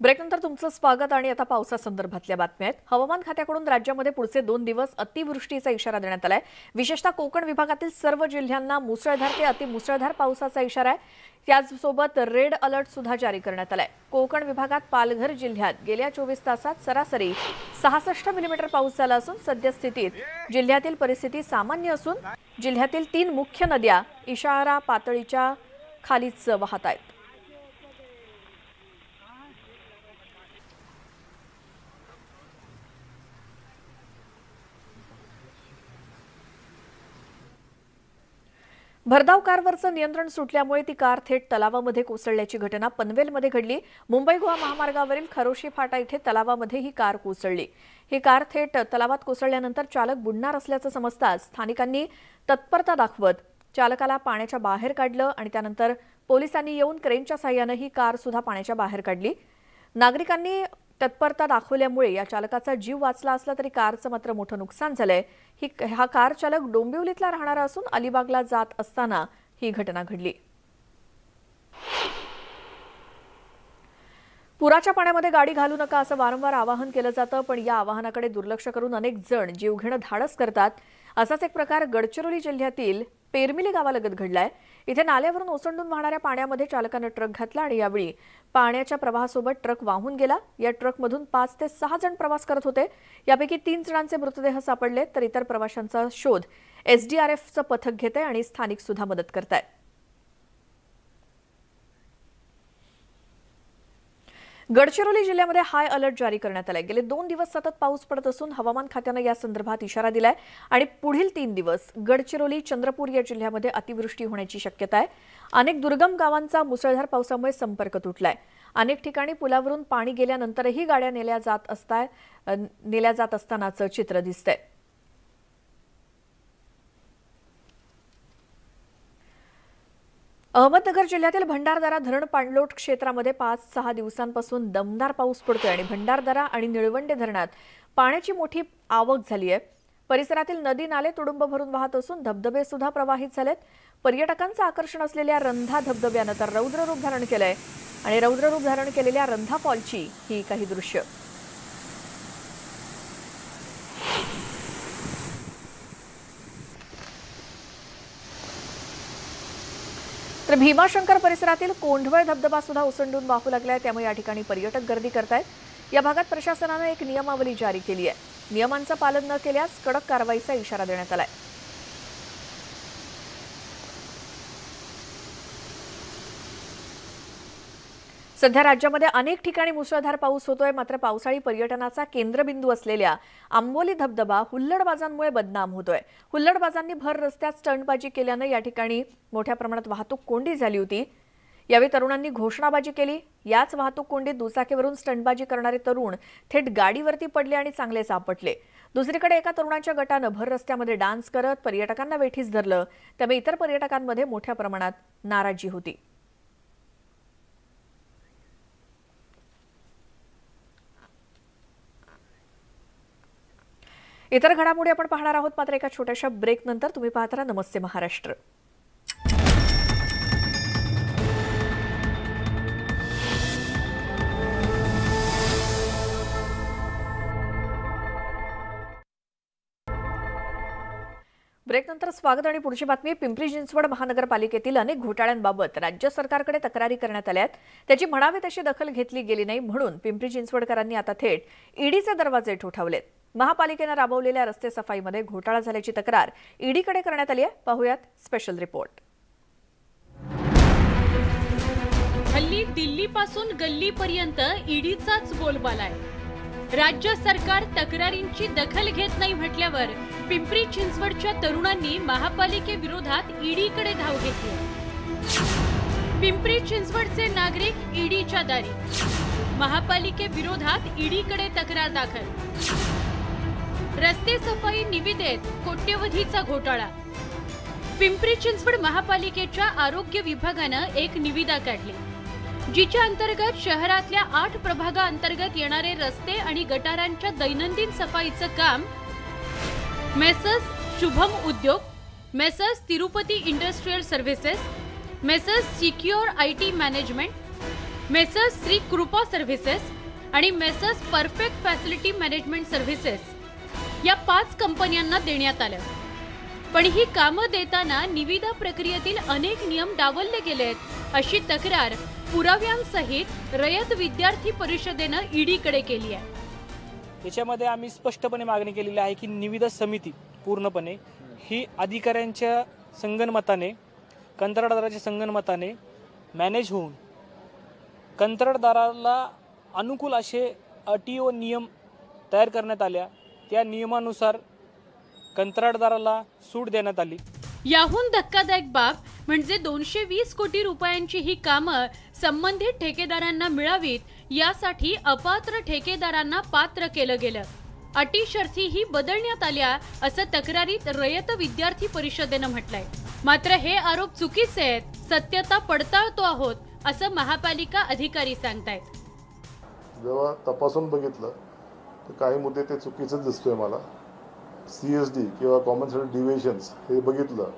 ब्रेकनंतर तुमचं स्वागत आणि आता पावसासंदर्भातल्या बातम्या आहेत। हवामान खात्याकडून राज्यामध्ये पुढचे 2 दिवस अतिवृष्टीचा इशारा देण्यात आलाय। विशेषतः कोकण विभागातील सर्व जिल्ह्यांना मुसळधार ते अतिमुसळधार पावसाचा इशारा आहे। त्याचसोबत रेड अलर्ट सुद्धा जारी करण्यात आलाय। कोकण विभागात पालघर जिल्ह्यात गेल्या 24 तासात सरासरी 66 मिलीमीटर पाऊस झाला असून सद्यस्थितीत जिल्ह्यातील परिस्थिती सामान्य असून जिल्ह्यातील 3 मुख्य नद्या इशारा पातळीच्या खालीच वाहत आहेत। भरधाव कारवरचं नियंत्रण सुटल्यामुळे ती कार थेट तलावामध्ये कोसळल्याची घटना पनवेलमध्ये घडली। मुंबई गोवा महामार्गावरील खरोशी फाटा इथे तलावामध्ये ही कार कोसळली। ही कार थेट तलावात कोसळल्यानंतर चालक बुडणार असल्याचं समजताच स्थानिकांनी तत्परता दाखवत चालकाला पाण्याच्या बाहेर काढलं आणि त्यानंतर पोलिसांनी येऊन क्रेनच्या सहाय्याने ही कार सुद्धा पाण्याच्या बाहेर काढली। नागरिकांनी तत्परता दाखवल्यामुळे या चालकाचा जीव वाचला असला तरी कारचं मात्र मोठं नुकसान झालंय। हा कार चालक डोंबिवलीतला राहणारा असून अलिबागला जात असताना ही घटना घडली। पुराच्या पाण्यामध्ये गाडी घालू नका असं वारंवार आवाहन केलं जातं, पण या आवाहनाकडे दुर्लक्ष करून अनेक जण जीवघेणं धाडस करतात। असाच एक प्रकार गडचिरोली जिल्ह्यातील पेरमिली गावालगत घडलाय। इथे नाल्यावरून ओसंडून वाहणाऱ्या पाण्यामध्ये चालकाने ट्रक घातला आणि यावेळी पाण्याच्या प्रवाहासोबत ट्रक वाहून गेला। या ट्रकमधून 5 ते 6 जण प्रवास करत होते। यापैकी 3 जणांचे मृतदेह सापडले तर इतर प्रवाशांचा शोध एसडीआरएफचं पथक घेते आणि स्थानिक सुद्धा मदत करतायत। गडचिरोली जिल्ह्यामध्ये हाय अलर्ट जारी करण्यात आलाय। गेले 2 दिवस सतत पाऊस पडत असून हवामान खात्याने या संदर्भात इशारा दिलाय आणि पुढील 3 दिवस गडचिरोली चंद्रपूर या जिल्ह्यामध्ये अतिवृष्टी होण्याची शक्यता आहे। अनेक दुर्गम गावांचा मुसळधार पावसामुळे संपर्क तुटलाय। अनेक ठिकाणी पुलावरून पाणी गेल्यानंतरही गाड्या नेल्या जात असतानाचं चित्र दिसतंय। अहमदनगर जिल्ह्यातील भंडारदरा धरण पाणलोट क्षेत्रामध्ये 5-6 दिवसांपासून दमदार पाऊस पडतोय आणि भंडारदरा आणि निळवंडे धरणात पाण्याची मोठी आवक झाली आहे। परिसरातील नदी नाले तुडुंब भरून वाहत असून धबधबे सुद्धा प्रवाहित झालेत। पर्यटकांचं आकर्षण असलेल्या रंधा धबधब्यानं तर रौद्र रूप धारण केलंय आणि रौद्र रूप धारण केलेल्या रंधा फॉलची ही काही दृश्य। तर भीमाशंकर परिसरातील कोंढवळ धबधबा सुद्धा ओसंडून वाहू लागलाय, त्यामुळे या ठिकाणी पर्यटक गर्दी करतायत। या भागात प्रशासनाने एक नियमावली जारी केली आहे। नियमांचं पालन न केल्यास कडक कारवाईचा इशारा देण्यात आलाय। सध्या राज्यामध्ये अनेक ठिकाणी मुसळधार पाऊस होतोय, मात्र पावसाळी पर्यटनाचा केंद्रबिंदू असलेल्या आंबोली धबधबा हुल्लडबाजांमुळे बदनाम होतोय। हुल्लडबाजांनी भर रस्त्यात स्टंटबाजी केल्याने या ठिकाणी मोठ्या प्रमाणात वाहतूक कोंडी झाली होती। यावेळी तरुणांनी घोषणाबाजी केली। याच वाहतूक कोंडीत दुचाकीवरून स्टंटबाजी करणारे तरुण थेट गाडीवरती पडले आणि चांगले सापडले। दुसरीकडे एका तरुणाच्या गटानं भर रस्त्यामध्ये डान्स करत पर्यटकांना वेठीस धरलं, त्यामुळे इतर पर्यटकांमध्ये मोठ्या प्रमाणात नाराजी होती। इतर घडामोडी आपण पाहणार आहोत, मात्र एका छोट्याशा ब्रेक नंतर। तुम्ही पाहत राहा नमस्ते महाराष्ट्र। ब्रेकनंतर स्वागत आणि पुढची बातमी। पिंपरी चिंचवड महानगरपालिकेतील अनेक घोटाळ्यांबाबत राज्य सरकारकडे तक्रारी करण्यात आल्या आहेत। त्याची म्हणावी तशी दखल घेतली गेली नाही, म्हणून पिंपरी चिंचवडकरांनी आता थेट ईडीचे दरवाजे ठोठावलेत। महापालिकेने राबवलेल्या रस्ते सफाईमध्ये घोटाळा झाल्याची तक्रार ईडीकडे करण्यात आली आहे। पाहूयात स्पेशल रिपोर्ट। हल्ली दिल्लीपासून गल्लीपर्यंत ईडीचाच बोलबाला आहे। राज्य सरकार तक्रारींची दखल घेत नाही म्हटल्यावर पिंपरी चिंचवडच्या तरुणांनी महापालिकेविरोधात ईडीकडे धाव घेतली। पिंपरी चिंचवडचे नागरिक ईडीच्या दारी, महापालिकेविरोधात ईडीकडे तक्रार दाखल। रस्ते सफाई निविदेत कोट्यवधीचा घोटाळा। पिंपरी चिंचवड महापालिकेच्या आरोग्य विभागानं एक निविदा काढली, जिच्या अंतर्गत शहरातल्या 8 प्रभागांतर्गत येणारे रस्ते आणि गटारांच्या दैनंदिन सफाईचं काम मेसर्स शुभम उद्योग, messrs Tirupati industrial services, messrs secure IT management, messrs Shri कृपा सर्व्हिसेस आणि messrs perfect facility management services या 5 कंपन्यांना देण्यात आलं. पण ही कामं देताना निविदा प्रक्रियेतील अनेक नियम डावलले गेलेत अशी तक्रार पुराव्यांसहित रयत विद्यार्थी परिषदेनं ईडीकडे केली आहे. याच्यामध्ये आम्ही स्पष्टपणे मागणी केलेली आहे की निविदा समिती पूर्णपणे ही अधिकाऱ्यांच्या संगनमताने, कंत्राटदाराच्या संगनमताने मॅनेज होऊन कंत्राटदाराला अनुकूल असे अटी व नियम तयार करण्यात आल्या. त्या नियमानुसार कंत्राटदाराला सूट देण्यात आली. याहून धक्कादायक बाब म्हणजे 220 कोटी रुपयांची ही कामं संबंधित ठेकेदारांना मिळावीत यासाठी अपात्र ठेकेदारांना पात्र केलं गेलं. अटी शर्थीही बदलण्यात आल्या असं तक्रारीत रयत विद्यार्थी परिषदेनं म्हटलंय. मात्र हे आरोप चुकीचे आहेत, सत्यता पडताळतो आहोत असं महापालिका अधिकारी सांगतायत. जेव्हा तपासून बघितलं तर काही मुद्दे ते चुकीचं दिसतोय मला. CSD किंवा कॉमन सर्व्हिस डिव्हिजन्स हे बघितलं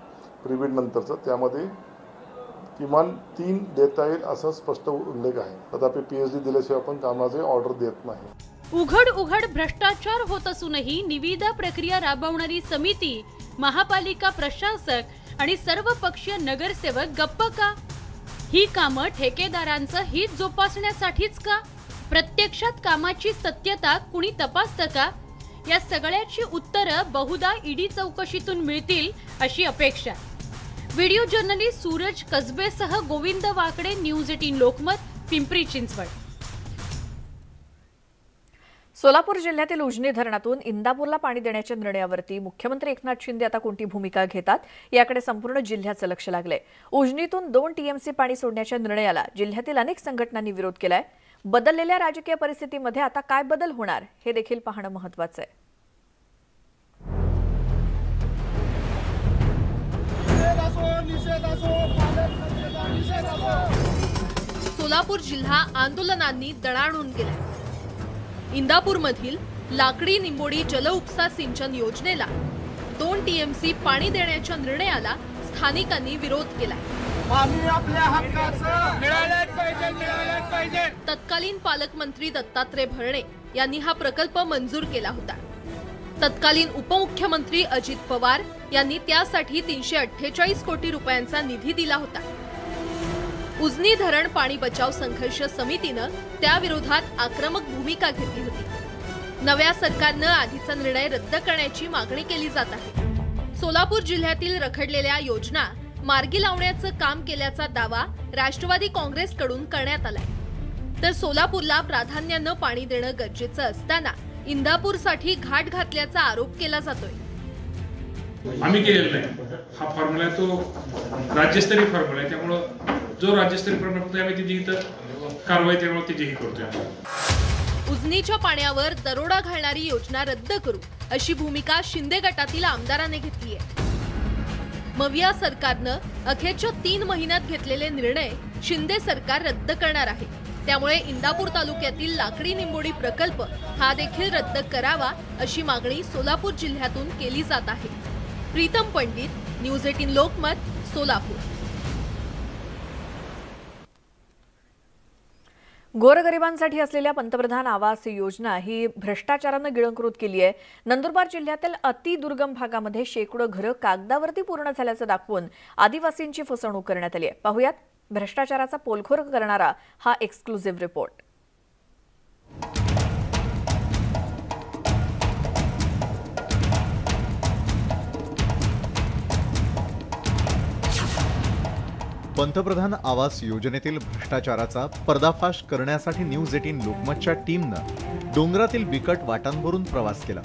प्रीबिड नंतरचं, त्यामध्ये किमान 3 देता येईल असा स्पष्ट उल्लेख आहे. तथापि PSD दिल्याशिवाय आपण कामाचे ऑर्डर देत नाही. उघड भ्रष्टाचार होत असूनही निविदा प्रक्रिया राबवणारी समिती, महापालिका प्रशासक आणि सर्वपक्षीय नगरसेवक गप्प का? ही कामं ठेकेदारांचं हित जोपासण्यासाठीच का? प्रत्यक्षात कामाची सत्यता कुणी तपासतं का? या सगळ्याची उत्तरं बहुधा ईडी चौकशीतून मिळतील अशी अपेक्षा. व्हिडिओ जर्नलिस्ट सूरज कसबेसह गोविंद वाकडे, न्यूज 18 लोकमत, पिंपरी चिंचवड. सोलापूर जिल्ह्यातील उजनी धरणातून इंदापूरला पाणी देण्याच्या निर्णयावरती मुख्यमंत्री एकनाथ शिंदे आता कोणती भूमिका घेतात याकडे संपूर्ण जिल्ह्याचं लक्ष लागलंय. उजनीतून 2 TMC पाणी सोडण्याच्या निर्णयाला जिल्ह्यातील अनेक संघटनांनी विरोध केलाय. बदललेल्या राजकीय परिस्थितीमध्ये आता काय बदल होणार हे देखील पाहणं महत्त्वाचं आहे. सोलापूर जिल्हा आंदोलनांनी दणाणून गेला. इंदापूरमधील लाकडी निंबोडी जलउपसा सिंचन योजनेला 2 TMC पाणी देण्याच्या निर्णयाला स्थानिकांनी विरोध केला. तत्कालीन पालकमंत्री दत्तात्रय भरणे यांनी हा प्रकल्प मंजूर केला होता. तत्कालीन उपमुख्यमंत्री अजित पवार यांनी त्यासाठी 348 कोटी रुपयांचा निधी दिला होता. उजनी धरण पाणी बचाव संघर्ष समितीनं त्याविरोधात आक्रमक भूमिका घेतली होती. नव्या सरकारनं आधीचा निर्णय रद्द करण्याची मागणी केली जात आहे. सोलापूर जिल्ह्यातील रखडलेल्या योजना मार्गी लावण्याचं काम केल्याचा दावा राष्ट्रवादी काँग्रेसकडून करण्यात आलाय. तर सोलापूरला प्राधान्यानं पाणी देणं गरजेचं असताना इंदापूरसाठी घाट घातल्याचा आरोप केला जातोय. आम्ही केलेला नाही. हा फॉर्म्युला तो राज्यस्तरीय फॉर्म्युला आहे, त्यामुळं जो राज्यस्तरीय फॉर्म्युला आम्ही तिथे इथं कारवाई त्यामुळे तिथेही करतोय. उजनीच्या पाण्यावर दरोडा घालणारी योजना रद्द करू अशी भूमिका शिंदे गटातील आमदारांनी घेतली आहे. मविया सरकारनं अखेरच्या 3 महिन्यात घेतलेले निर्णय शिंदे सरकार रद्द करणार आहे. त्यामुळे इंदापूर तालुक्यातील लाकडी निंबोडी प्रकल्प हा देखील रद्द करावा अशी मागणी सोलापूर जिल्ह्यातून केली जात आहे. प्रीतम पंडित, न्यूज 18 लोकमत, सोलापूर. गोरगरिबांसाठी असलेल्या पंतप्रधान आवास योजना ही भ्रष्टाचारानं गिळंकृत केली आहे. नंदुरबार जिल्ह्यातील अतिदुर्गम भागामध्ये शेकडो घरं कागदावरती पूर्ण झाल्याचं दाखवून आदिवासींची फसवणूक करण्यात आली आहे. पाहुयात भ्रष्टाचाराचा पोलखोल करणारा हा एक्सक्लुझिव्ह रिपोर्ट. पंतप्रधान आवास योजनेतील भ्रष्टाचाराचा पर्दाफाश करण्यासाठी न्यूज 18 लोकमतच्या टीमनं डोंगरातील बिकट वाटांवरून प्रवास केला.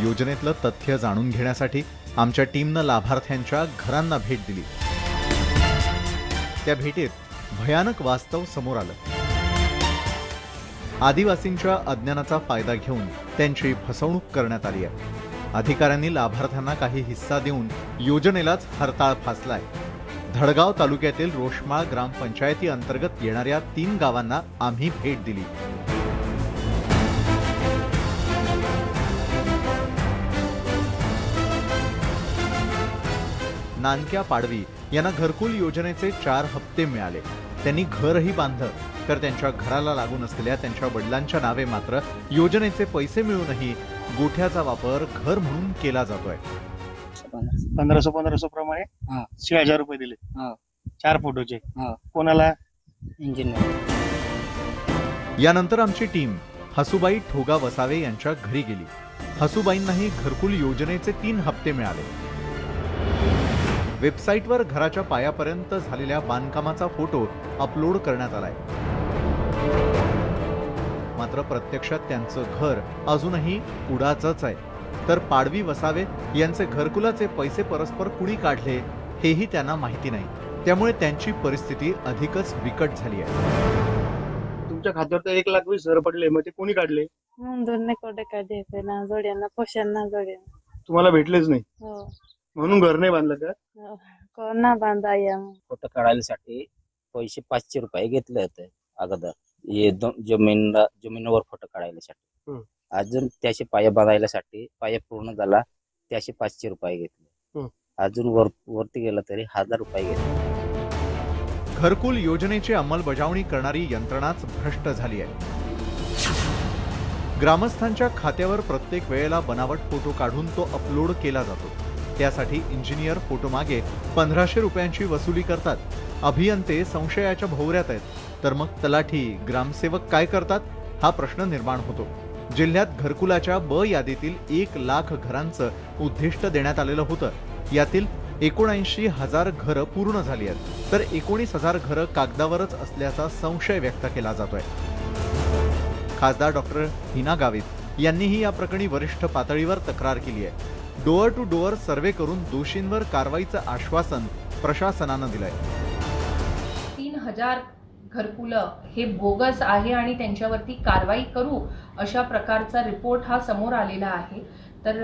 योजनेतलं तथ्य जाणून घेण्यासाठी आमच्या टीमनं लाभार्थ्यांच्या घरांना भेट दिली. त्या भेटीत भयानक वास्तव समोर आलं. आदिवासींच्या अज्ञानाचा फायदा घेऊन त्यांची फसवणूक करण्यात आली आहे. अधिकाऱ्यांनी लाभार्थ्यांना काही हिस्सा देऊन योजनेलाच हरताळ फासलाय. धडगाव तालुक्यातील रोशमाळ ग्रामपंचायती अंतर्गत येणाऱ्या 3 गावांना आम्ही भेट दिली. नानक्या पाडवी यांना घरकुल योजनेचे 4 हप्ते मिळाले. त्यांनी घरही बांधलं, तर त्यांच्या घराला लागून असलेल्या त्यांच्या वडिलांच्या नावे मात्र योजनेचे पैसे मिळूनही गोठ्याचा वापर घर म्हणून केला जातोय. 1500 प्रमाणे 6000 रुपये दिले. 4 फोटोचे. कोणाला? इंजिनियर. यानंतर आमची टीम हसूबाई ठोगा वसावे यांच्या घरी गेली. हसूबाईंनाही घरकुल योजनेचे 3 हप्ते मिळाले. वेबसाईटवर घराच्या पायापर्यंत झालेल्या बांधकामाचा फोटो अपलोड करण्यात आलाय. मात्र प्रत्यक्षात त्यांचं घर अजूनही कुडाचंच आहे. तर पाडवी वसावे यांचे घरकुलाचे पैसे परस्पर कुणी काढले हेही त्यांना माहिती नाही. त्यामुळे त्यांची परिस्थिती अधिकच बिकट झाली आहे. तुमच्या खात्यावर 1,20,000 पडले, मग ते कोणी काढले? दोन कोटे काढले ना, जोड्यांना पोशांना जोड्यांना. तुम्हाला भेटलेच नाही? हो. म्हणून घर नाही बांधलं का? कोणा बांधा या. फोटो काढायसाठी पैसे 500 रुपये घेतले होते अगोदर, हे जमिनीवर फोटो काढायसाठी. अजून त्याचे पाया बांधायसाठी, पाया पूर्ण झाला त्याचे 500 रुपये घेतले. अजून वरती गेला तरी 1000 रुपये घेतले. घरकुल योजनेची अंमलबजावणी करणारी यंत्रणाच भ्रष्ट झाली आहे. ग्रामस्थांच्या खात्यावर प्रत्येक वेळेला बनावट फोटो काढून तो अपलोड केला जातो. त्यासाठी इंजिनियर फोटोमागे 1500 रुपयांची वसुली करतात. अभियंते संशयाच्या भोवऱ्यात आहेत. तर मग तलाठी, ग्रामसेवक काय करतात हा प्रश्न निर्माण होतो. जिल्ह्यात घरकुलाच्या ब यादीतील 1,00,000 घरांचं उद्दिष्ट देण्यात आलेलं होतं. यातील 79,000 घरं पूर्ण झाली आहेत, तर 19,000 घरं कागदावरच असल्याचा संशय व्यक्त केला जातोय. खासदार डॉक्टर हिना गावित यांनीही या प्रकरणी वरिष्ठ पातळीवर तक्रार केली आहे. डोअर टू डोअर सर्व्हे करून दोषींवर कारवाईचं आश्वासन प्रशासनानं दिलंय. 3,000 घरकुलं हे बोगस आहे आणि त्यांच्यावरती कारवाई करू अशा प्रकारचा रिपोर्ट हा समोर आलेला आहे. तर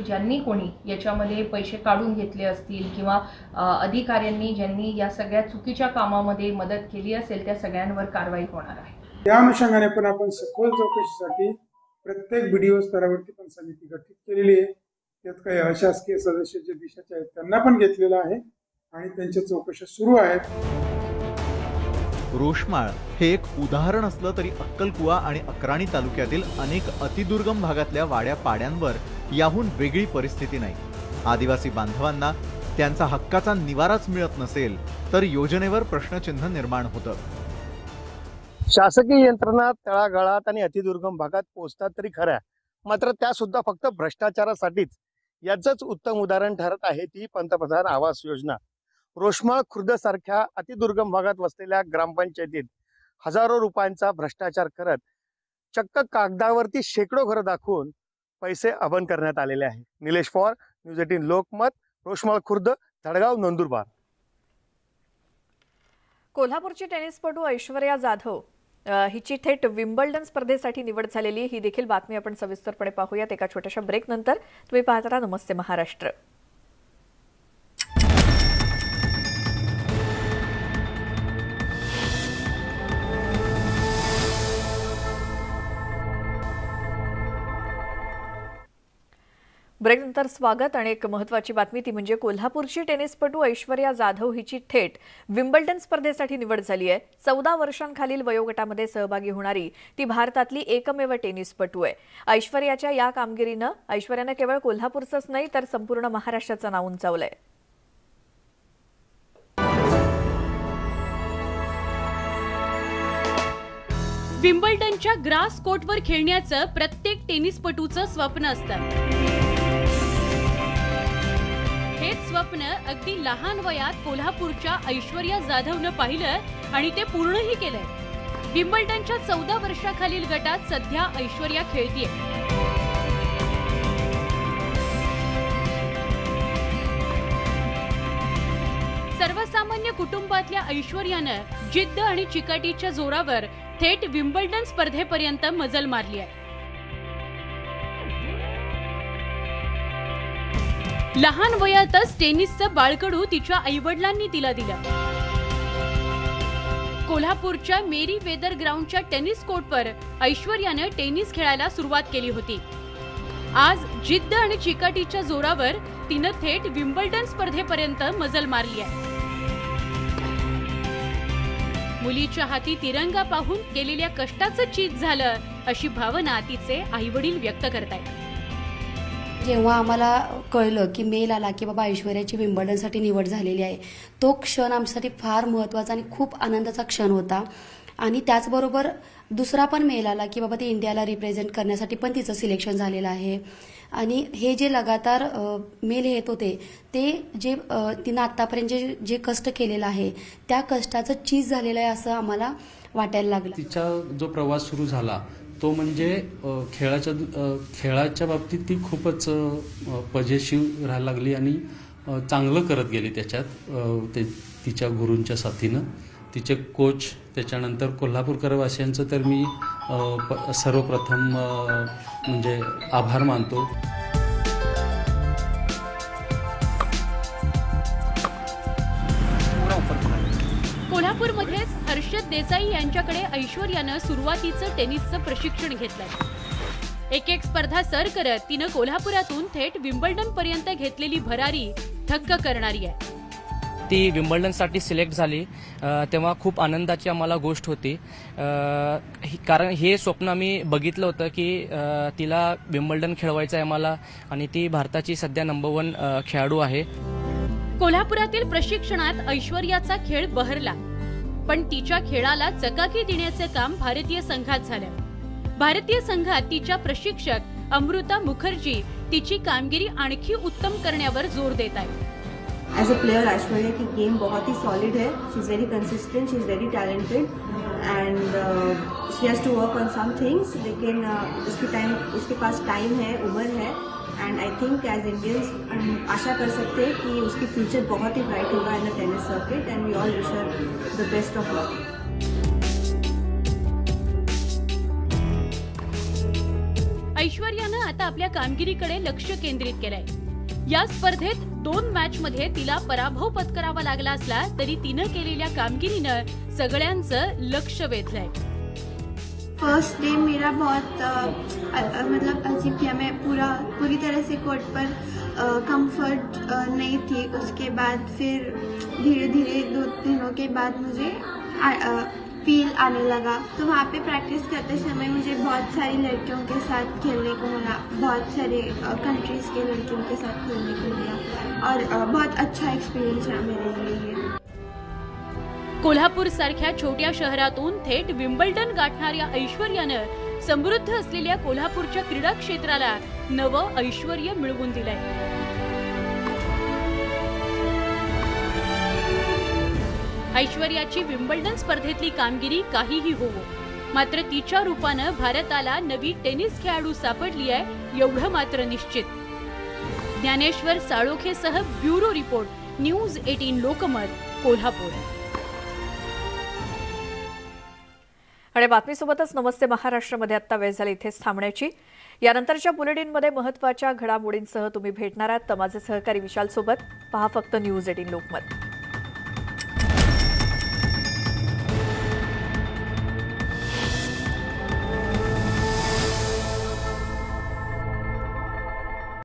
ज्यांनी कोणी याच्यामध्ये पैसे काढून घेतले असतील किंवा अधिकाऱ्यांनी ज्यांनी या सगळ्या चुकीच्या कामामध्ये मदत केली असेल त्या सगळ्यांवर कारवाई होणार आहे. त्या अनुषंगाने पण आपण सखोल चौकशीसाठी प्रत्येक BDO स्तरावरती पण समिती गठीत केलेली आहे. त्यात काही अशासकीय सदस्य जे देशाचे आहेत त्यांना पण घेतलेलं आहे आणि त्यांच्या चौकशा सुरू आहेत. रोषमाळ हे एक उदाहरण असलं तरी अक्कलकुवा आणि अक्राणी तालुक्यातील अनेक अतिदुर्गम भागातल्या वाड्या पाड्यांवर याहून वेगळी परिस्थिती नाही. आदिवासी बांधवांना त्यांचा हक्काचा निवाराच मिळत नसेल तर योजनेवर प्रश्नचिन्ह निर्माण होतं. शासकीय यंत्रणा तळागाळात आणि अतिदुर्गम भागात पोहोचतात तरी खऱ्या, मात्र त्या सुद्धा फक्त भ्रष्टाचारासाठीच. याचंच उत्तम उदाहरण ठरत आहे ती पंतप्रधान आवास योजना. रोषमाळ खुर्द सारख्या अतिदुर्गम भागात वसलेल्या ग्रामपंचायतीत हजारो रुपयांचा भ्रष्टाचार करत चक्क कागदावरती शेकडो घरं दाखवून पैसे अबन करण्यात आलेले आहे. निलेश पवार, न्यूज 18 लोकमत, रोषमाळ खुर्द, धडगाव, नंदुरबार. कोल्हापूरची टेनिसपटू ऐश्वर्या जाधव हिची थेट विम्बल्डन स्पर्धेसाठी निवड झालेली ही देखील बातमी आपण सविस्तरपणे पाहूयात एका छोट्याशा ब्रेक नंतर. तुम्ही पाहत राहा नमस्ते महाराष्ट्र. ब्रेकनंतर स्वागत. आणि एक महत्त्वाची बातमी ती म्हणजे कोल्हापूरची टेनिसपटू ऐश्वर्या जाधव हिची थेट विम्बल्डन स्पर्धेसाठी निवड झाली आहे. 14 वर्षांखालील वयोगटामध्ये सहभागी होणारी ती भारतातली एकमेव टेनिसपटू आहे. ऐश्वर्याच्या या कामगिरीनं ऐश्वर्यानं केवळ कोल्हापूरचंच नाही तर संपूर्ण महाराष्ट्राचं नाव उंचावलंय. विम्बल्डनच्या ग्रास कोर्टवर खेळण्याचं प्रत्येक टेनिसपटूचं स्वप्न असतं. हेच स्वप्न अगदी लहान वयात कोल्हापूरच्या ऐश्वर्या जाधवनं पाहिलं आणि ते पूर्णही केलंय. विम्बल्डनच्या 14 वर्षाखालील गटात सध्या ऐश्वर्या खेळतीये. सर्वसामान्य कुटुंबातल्या ऐश्वर्यानं जिद्द आणि चिकाटीच्या जोरावर थेट विम्बल्डन स्पर्धेपर्यंत मजल मारली आहे. लहान वयातच टेनिसचं बाळकडू तिच्या आईवडिलांनी तिला दिलं. कोल्हापूरच्या मेरी वेदर ग्राउंडच्या टेनिस कोर्टवर ऐश्वर्यानं टेनिस खेळायला सुरुवात केली होती. आज जिद्द आणि चिकाटीच्या जोरावर तिनं थेट विम्बल्डन स्पर्धेपर्यंत मजल मारली आहे. मुलीच्या हाती तिरंगा पाहून केलेल्या कष्टाचं चीज झालं अशी भावना तिचे आईवडील व्यक्त करतायत. जेव्हा आम्हाला कळलं की मेल आला की बाबा ऐश्वर्याची विम्बल्डनसाठी निवड झालेली आहे, तो क्षण आमच्यासाठी फार महत्त्वाचा आणि खूप आनंदाचा क्षण होता. आणि त्याचबरोबर दुसरा पण मेल आला की बाबा ती इंडियाला रिप्रेझेंट करण्यासाठी पण तिचं सिलेक्शन झालेलं आहे. आणि हे जे लगातार मेल येत होते ते जे तिनं आत्तापर्यंत जे कष्ट केलेलं आहे त्या कष्टाचं चीज झालेलं आहे असं आम्हाला वाटायला लागलं. तिचा जो प्रवास सुरू झाला तो म्हणजे खेळाच्या बाबतीत ती खूपच पजेशिव राहायला लागली आणि चांगलं करत गेली त्याच्यात. तिच्या गुरूंच्या साथीनं तिचे कोच, त्याच्यानंतर कोल्हापूरकरवासियांचं तर मी सर्वप्रथम म्हणजे आभार मानतो. कोल्हापूरमध्येच हर्षद देसाई यांच्याकडे ऐश्वर्यानं सुरुवातीचं टेनिसचं प्रशिक्षण घेतलंय. एक स्पर्धा सर करत तिनं कोल्हापुरातून थेट विम्बल्डन पर्यंत घेतलेली भरारी थक्क करणारी आहे. ती विम्बल्डनसाठी सिलेक्ट झाली तेव्हा खूप आनंदाची आम्हाला गोष्ट होती, कारण हे स्वप्न आम्ही बघितलं होतं की तिला विम्बल्डन खेळवायचं आहे आम्हाला, आणि ती भारताची सध्या नंबर 1 खेळाडू आहे. कोल्हापुरातील प्रशिक्षणात ऐश्वर्याचा खेळ बहरला, पण तिच्या खेळाला चकाकी देण्याचे काम भारतीय संघात झालं. भारतीय संघात तिच्या प्रशिक्षक अमृता मुखर्जी तिची कामगिरी आणखी उत्तम करण्यावर जोर देत आहेत. एज अ प्लेयर ऐश्वर्या की गेम बहुत ही सॉलिड है. She is very consistent, she is very talented and she has to work on some things. लेकिन उसके पास टाइम है, उम्र है, and I think as Indians हम आशा कर सकते हैं कि उसकी फ्यूचर बहुत ही ब्राइट होगा in the tennis circuit and we all wish her the best of luck. ऐश्वर्यानं आता आपल्या कामगिरीकडे लक्ष केंद्रित केलंय. या स्पर्धेत 2 मॅचमध्ये तिला पराभव पत्करावा लागला असला तरी तिनं केलेल्या कामगिरीनं सगळ्यांचं लक्ष वेधलंय. फर्स्ट डे मेरा बहुत मतलब अजीब किया. मैं पूरी तरह से कोर्ट पर कंफर्ट नहीं थी. उसके बाद फिर धीरे धीरे 2 दिनों के बाद मुझे फील आने लगा. तो वहाँ पे प्रैक्टिस करते समय मुझे बहुत सारी लड़कियों के साथ खेलने को मिला, बहुत सारे कंट्रीज़ के लड़कियों के साथ खेलने को मिला और बहुत अच्छा एक्सपीरियंस रहा मेरे लिए. कोल्हापूर सारख्या छोट्या शहरातून थेट विम्बल्डन गाठणाऱ्या ऐश्वर्यानं समृद्ध असलेल्या कोल्हापूरच्या क्रीडा क्षेत्राला नवं ऐश्वर्य मिळवून दिलंय. ऐश्वर्याची विम्बल्डन स्पर्धेतली कामगिरी काहीही होवो, मात्र तिच्या रूपानं भारताला नवी टेनिस खेळाडू सापडली आहे एवढं मात्र निश्चित. ज्ञानेश्वर साळोखेसह bureau report, news 18 Lokmat, Kolhapur. आणि बातमीसोबतच नमस्ते महाराष्ट्रामध्ये आता वेळ झाली इथेच थांबण्याची. यानंतरच्या बुलेटिनमध्ये महत्त्वाच्या घडामोडींसह तुम्ही भेटणार आहात. माझे सहकारी विशाल सोबत. पहा फक्त न्यूज 18 लोकमत.